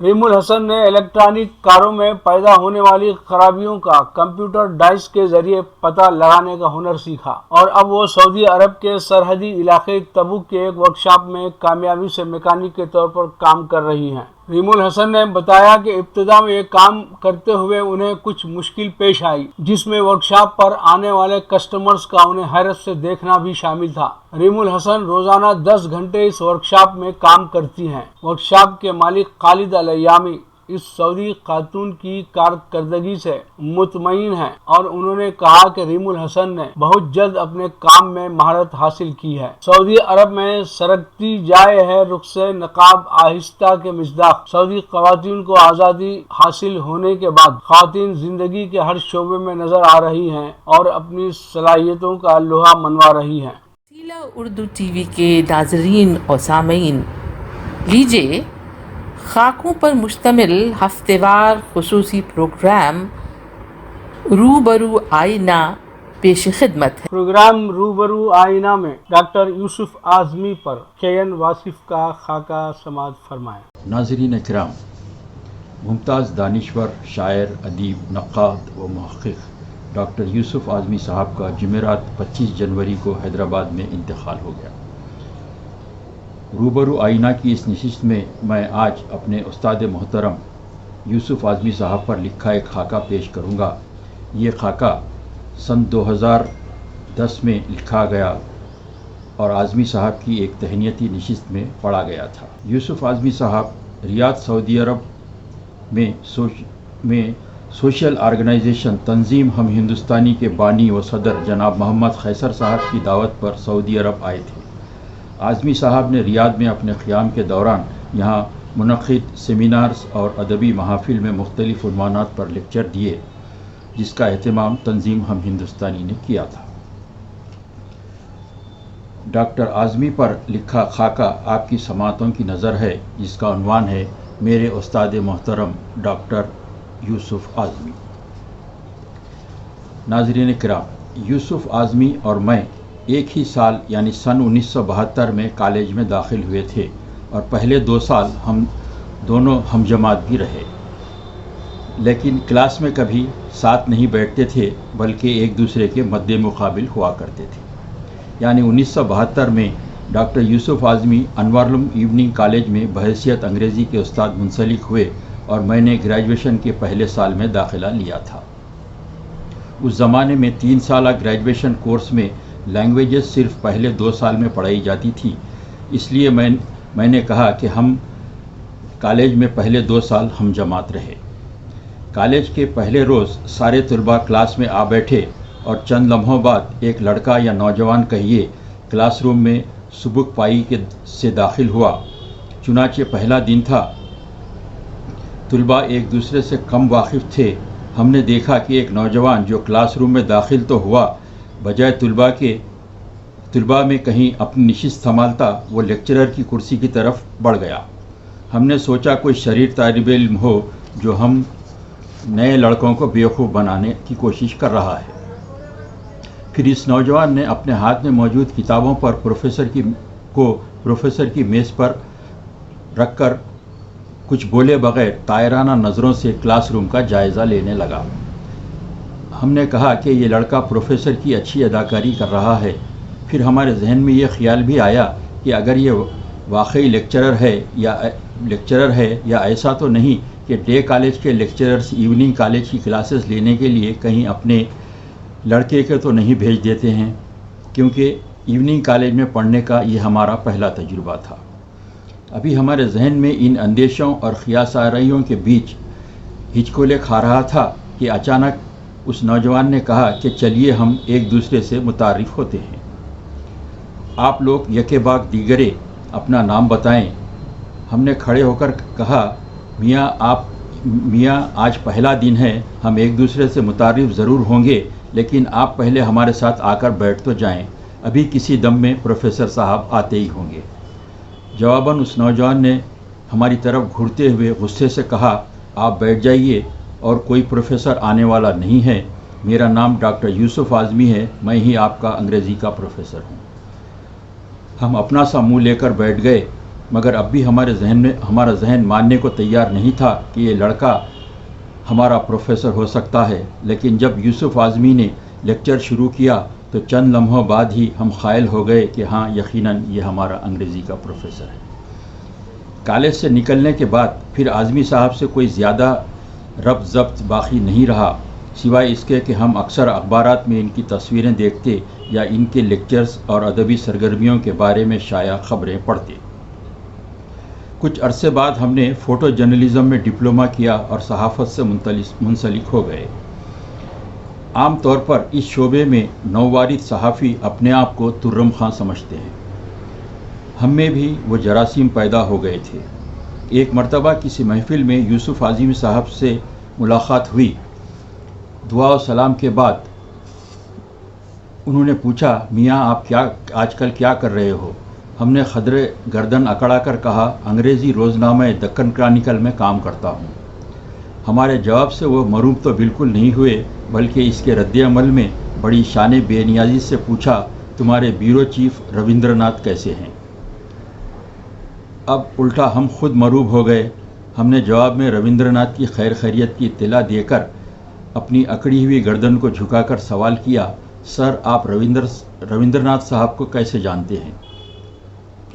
RAM الحسن نے electronic کاروں میں پیدا ہونے والی خرابیوں کا کمپیوٹر ڈائس کے ذریعے پتہ لگانے کا ہنر سیکھا اور اب وہ سعودی عرب کے سرحدی علاقے تبوک کے ایک ورکشاپ میں کامیابی سے میکینک کے طور پر کام کر رہی ہیں۔ ریم الحسن نے بتایا کہ ابتدا میں یہ کام کرتے ہوئے انہیں کچھ مشکل پیش آئی، جس میں ورکشاپ پر آنے والے کسٹمرز کا انہیں حیرت سے دیکھنا بھی شامل تھا۔ ریم الحسن روزانہ 10 گھنٹے اس ورکشاپ میں کام کرتی ہیں۔ ورکشاپ کے مالک خالد الیامی اس سعودی خاتون کی کارکردگی سے مطمئن ہیں اور انہوں نے کہا کہ ریم الحسن نے بہت جلد اپنے کام میں مہارت حاصل کی ہے۔ سعودی عرب میں سرکتی جائے ہے رخص نقاب آہستہ کے مصداق۔ سعودی خواتین کو آزادی حاصل ہونے کے بعد خواتین زندگی کے ہر شعبے میں نظر آ رہی ہیں اور اپنی صلاحیتوں کا لوہا منوا رہی ہیں۔ وسیلہ اردو ٹی وی کے ناظرین اور سامعین، لیجیے خاکوں پر مشتمل ہفتہ وار خصوصی پروگرام روبرو آئینہ پیش خدمت ہے۔ پروگرام روبرو آئینہ میں ڈاکٹر یوسف اعظمی پر کے.این. واصف کا خاکہ سماعت فرمائیں۔ ناظرین کرام، ممتاز دانشور، شاعر، ادیب، نقاد و محقق ڈاکٹر یوسف اعظمی صاحب کا جمعرات 25 جنوری کو حیدرآباد میں انتقال ہو گیا۔ روبرو آئینہ کی اس نشست میں آج اپنے استاد محترم یوسف اعظمی صاحب پر لکھا ایک خاکہ پیش کروں گا۔ یہ خاکہ سن 2010 میں لکھا گیا اور اعظمی صاحب کی ایک تہنیتی نشست میں پڑھا گیا تھا۔ یوسف اعظمی صاحب ریاض سعودی عرب میں سوشل آرگنائزیشن تنظیم ہم ہندوستانی کے بانی و صدر جناب محمد خیسر صاحب کی دعوت پر سعودی عرب آئے تھے۔ اعظمی صاحب نے ریاض میں اپنے قیام کے دوران یہاں منعقد سیمینارز اور ادبی محافل میں مختلف عنوانات پر لیکچر دیے، جس کا اہتمام تنظیم ہم ہندوستانی نے کیا تھا۔ ڈاکٹر اعظمی پر لکھا خاکہ آپ کی سماعتوں کی نظر ہے، جس کا عنوان ہے میرے استاد محترم ڈاکٹر یوسف اعظمی۔ ناظرین کرام، یوسف اعظمی اور میں ایک ہی سال یعنی سن 1972 میں کالج میں داخل ہوئے تھے اور پہلے 2 سال ہم دونوں ہم جماعت بھی رہے، لیکن کلاس میں کبھی ساتھ نہیں بیٹھتے تھے بلکہ ایک دوسرے کے مد مقابل ہوا کرتے تھے۔ یعنی 1972 میں ڈاکٹر یوسف اعظمی انوار العلوم ایوننگ کالج میں بحیثیت انگریزی کے استاد منسلک ہوئے اور میں نے گریجویشن کے پہلے سال میں داخلہ لیا تھا۔ اس زمانے میں 3 سالہ گریجویشن کورس میں لینگویجز صرف پہلے 2 سال میں پڑھائی جاتی تھی، اس لیے میں نے کہا کہ ہم کالج میں پہلے 2 سال ہم جماعت رہے۔ کالج کے پہلے روز سارے طلباء کلاس میں آ بیٹھے اور چند لمحوں بعد ایک لڑکا یا نوجوان کہیے کلاس روم میں سبق پائی سے داخل ہوا۔ چنانچہ پہلا دن تھا، طلباء ایک دوسرے سے کم واقف تھے۔ ہم نے دیکھا کہ ایک نوجوان جو کلاس روم میں داخل تو ہوا، بجائے طلباء میں کہیں اپنی نشست سنبھالتا وہ لیکچرر کی کرسی کی طرف بڑھ گیا۔ ہم نے سوچا کوئی شریر طالب علم ہو جو ہم نئے لڑکوں کو بیوقوف بنانے کی کوشش کر رہا ہے۔ پھر اس نوجوان نے اپنے ہاتھ میں موجود کتابوں پر پروفیسر کی میز پر رکھ کر کچھ بولے بغیر طائرانہ نظروں سے کلاس روم کا جائزہ لینے لگا۔ ہم نے کہا کہ یہ لڑکا پروفیسر کی اچھی اداکاری کر رہا ہے۔ پھر ہمارے ذہن میں یہ خیال بھی آیا کہ اگر یہ واقعی لیکچرر ہے یا ایسا تو نہیں کہ ڈے کالج کے لیکچررز ایوننگ کالج کی کلاسز لینے کے لیے کہیں اپنے لڑکے کو تو نہیں بھیج دیتے ہیں، کیونکہ ایوننگ کالج میں پڑھنے کا یہ ہمارا پہلا تجربہ تھا۔ ابھی ہمارے ذہن میں ان اندیشوں اور خیاساریوں کے بیچ ہچکولے کھا رہا تھا کہ اچانک اس نوجوان نے کہا کہ چلیے ہم ایک دوسرے سے متعارف ہوتے ہیں۔ آپ لوگ یکے بعد دیگرے اپنا نام بتائیں۔ ہم نے کھڑے ہو کر کہا میاں آج پہلا دن ہے، ہم ایک دوسرے سے متعارف ضرور ہوں گے، لیکن آپ پہلے ہمارے ساتھ آ کر بیٹھ تو جائیں، ابھی کسی دم میں پروفیسر صاحب آتے ہی ہوں گے۔ جواباً اس نوجوان نے ہماری طرف گھورتے ہوئے غصے سے کہا، آپ بیٹھ جائیے اور کوئی پروفیسر آنے والا نہیں ہے، میرا نام ڈاکٹر یوسف اعظمی ہے، میں ہی آپ کا انگریزی کا پروفیسر ہوں۔ ہم اپنا سا منہ لے کر بیٹھ گئے۔ مگر اب بھی ہمارا ذہن ماننے کو تیار نہیں تھا کہ یہ لڑکا ہمارا پروفیسر ہو سکتا ہے، لیکن جب یوسف اعظمی نے لیکچر شروع کیا تو چند لمحوں بعد ہی ہم قائل ہو گئے کہ ہاں یقیناً یہ ہمارا انگریزی کا پروفیسر ہے۔ کالج سے نکلنے کے بعد پھر اعظمی صاحب سے کوئی زیادہ ربط ضبط باقی نہیں رہا، سوائے اس کے کہ ہم اکثر اخبارات میں ان کی تصویریں دیکھتے یا ان کے لیکچرز اور ادبی سرگرمیوں کے بارے میں شائع خبریں پڑھتے۔ کچھ عرصے بعد ہم نے فوٹو جرنلزم میں ڈپلومہ کیا اور صحافت سے منسلک ہو گئے۔ عام طور پر اس شعبے میں نووارد صحافی اپنے آپ کو ترم خاں سمجھتے ہیں۔ ہم میں بھی وہ جراثیم پیدا ہو گئے تھے۔ ایک مرتبہ کسی محفل میں یوسف اعظمی صاحب سے ملاقات ہوئی۔ دعا و سلام کے بعد انہوں نے پوچھا، میاں آپ آج کل کیا کر رہے ہو؟ ہم نے خدرے گردن اکڑا کر کہا، انگریزی روزنامہ دکن کرانیکل میں کام کرتا ہوں۔ ہمارے جواب سے وہ مروب تو بالکل نہیں ہوئے، بلکہ اس کے رد عمل میں بڑی شان بے نیازی سے پوچھا، تمہارے بیورو چیف رویندر ناتھ کیسے ہیں؟ اب الٹا ہم خود مروب ہو گئے۔ ہم نے جواب میں رویندر ناتھ کی خیریت کی اطلاع دے کر اپنی اکڑی ہوئی گردن کو جھکا کر سوال کیا، سر آپ رویندر ناتھ صاحب کو کیسے جانتے ہیں؟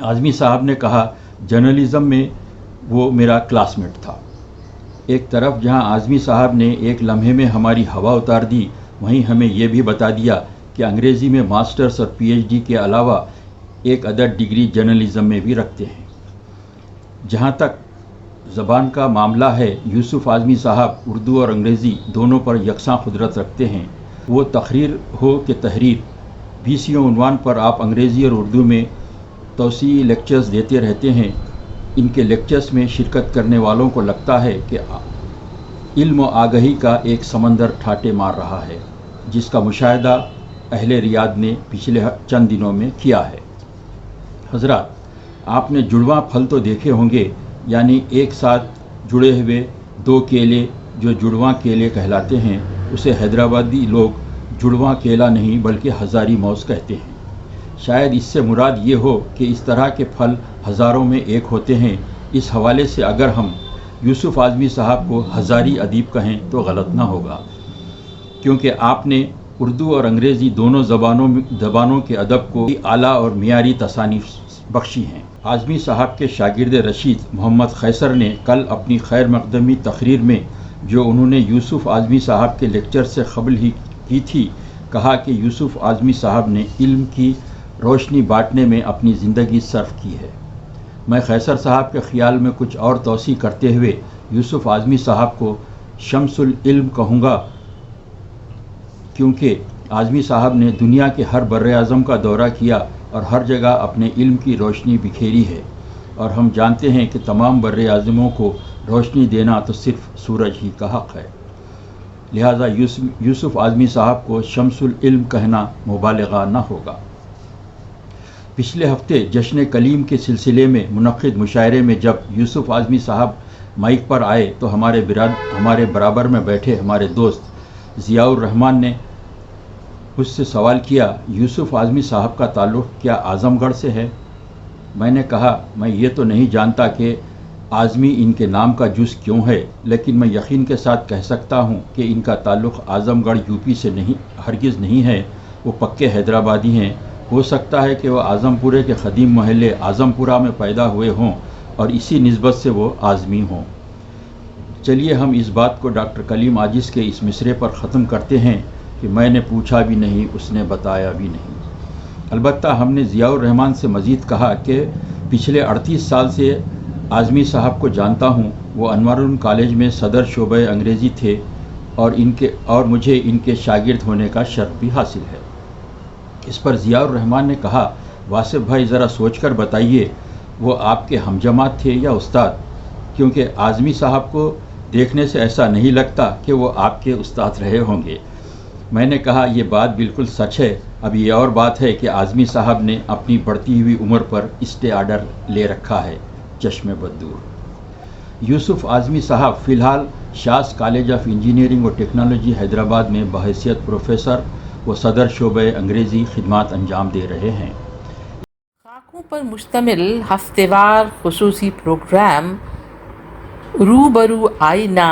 اعظمی صاحب نے کہا، جرنلزم میں وہ میرا کلاس میٹ تھا۔ ایک طرف جہاں اعظمی صاحب نے ایک لمحے میں ہماری ہوا اتار دی، وہیں ہمیں یہ بھی بتا دیا کہ انگریزی میں ماسٹرز اور پی ایچ ڈی کے علاوہ ایک ادر ڈگری جرنلزم میں بھی رکھتے ہیں۔ جہاں تک زبان کا معاملہ ہے، یوسف اعظمی صاحب اردو اور انگریزی دونوں پر یکساں قدرت رکھتے ہیں۔ وہ تقریر ہو کہ تحریر، 20 عنوان پر آپ انگریزی اور اردو میں توسیعی لیکچرز دیتے رہتے ہیں۔ ان کے لیکچرز میں شرکت کرنے والوں کو لگتا ہے کہ علم و آگہی کا ایک سمندر ٹھاٹے مار رہا ہے، جس کا مشاہدہ اہل ریاض نے پچھلے چند دنوں میں کیا ہے۔ حضرات، آپ نے جڑواں پھل تو دیکھے ہوں گے، یعنی ایک ساتھ جڑے ہوئے دو کیلے جو جڑواں کیلے کہلاتے ہیں، اسے حیدرآبادی لوگ جڑواں کیلا نہیں بلکہ ہزاری موز کہتے ہیں۔ شاید اس سے مراد یہ ہو کہ اس طرح کے پھل ہزاروں میں ایک ہوتے ہیں۔ اس حوالے سے اگر ہم یوسف اعظمی صاحب کو ہزاری ادیب کہیں تو غلط نہ ہوگا، کیونکہ آپ نے اردو اور انگریزی دونوں زبانوں کے ادب کو اعلیٰ اور معیاری تصانیف بخشی ہیں۔ اعظمی صاحب کے شاگرد رشید محمد خیسر نے کل اپنی خیر مقدمی تقریر میں، جو انہوں نے یوسف اعظمی صاحب کے لیکچر سے قبل ہی کی تھی، کہا کہ یوسف اعظمی صاحب نے علم کی روشنی بانٹنے میں اپنی زندگی صرف کی ہے۔ میں خیسر صاحب کے خیال میں کچھ اور توسیع کرتے ہوئے یوسف اعظمی صاحب کو شمس العلم کہوں گا، کیونکہ اعظمی صاحب نے دنیا کے ہر بر اعظم کا دورہ کیا اور ہر جگہ اپنے علم کی روشنی بکھیری ہے، اور ہم جانتے ہیں کہ تمام بر اعظموں کو روشنی دینا تو صرف سورج ہی کا حق ہے۔ لہذا یوسف اعظمی صاحب کو شمس العلم کہنا مبالغہ نہ ہوگا۔ پچھلے ہفتے جشن کلیم کے سلسلے میں منعقد مشاعرے میں جب یوسف اعظمی صاحب مائک پر آئے تو ہمارے برابر میں بیٹھے ہمارے دوست ضیاء الرحمان نے مجھ سے سوال کیا، یوسف اعظمی صاحب کا تعلق کیا اعظم گڑھ سے ہے؟ میں نے کہا، میں یہ تو نہیں جانتا کہ اعظمی ان کے نام کا جز کیوں ہے، لیکن میں یقین کے ساتھ کہہ سکتا ہوں کہ ان کا تعلق اعظم گڑھ یو پی سے ہرگز نہیں ہے۔ وہ پکے حیدرآبادی ہیں۔ ہو سکتا ہے کہ وہ اعظم پورے کے قدیم محلے اعظم پورہ میں پیدا ہوئے ہوں اور اسی نسبت سے وہ اعظمی ہوں۔ چلیے ہم اس بات کو ڈاکٹر کلیم عاجز کے اس مصرے پر ختم کرتے ہیں کہ میں نے پوچھا بھی نہیں، اس نے بتایا بھی نہیں۔ البتہ ہم نے ضیاء الرحمان سے مزید کہا کہ پچھلے 38 سال سے اعظمی صاحب کو جانتا ہوں۔ وہ انوار العلوم کالج میں صدر شعبہ انگریزی تھے اور مجھے ان کے شاگرد ہونے کا شرف بھی حاصل ہے۔ اس پر ضیاء الرحمان نے کہا، واصف بھائی ذرا سوچ کر بتائیے، وہ آپ کے ہم جماعت تھے یا استاد؟ کیونکہ اعظمی صاحب کو دیکھنے سے ایسا نہیں لگتا کہ وہ آپ کے استاد رہے ہوں گے۔ میں نے کہا، یہ بات بالکل سچ ہے۔ اب یہ اور بات ہے کہ اعظمی صاحب نے اپنی بڑھتی ہوئی عمر پر اسٹے آرڈر لے رکھا ہے۔ چشم بددور۔ یوسف اعظمی صاحب فی الحال شاس کالج آف انجینئرنگ و ٹیکنالوجی حیدرآباد میں بحیثیت پروفیسر و صدر شعبہ انگریزی خدمات انجام دے رہے ہیں۔ خاکوں پر مشتمل ہفتہ وار خصوصی پروگرام روبرو آئینہ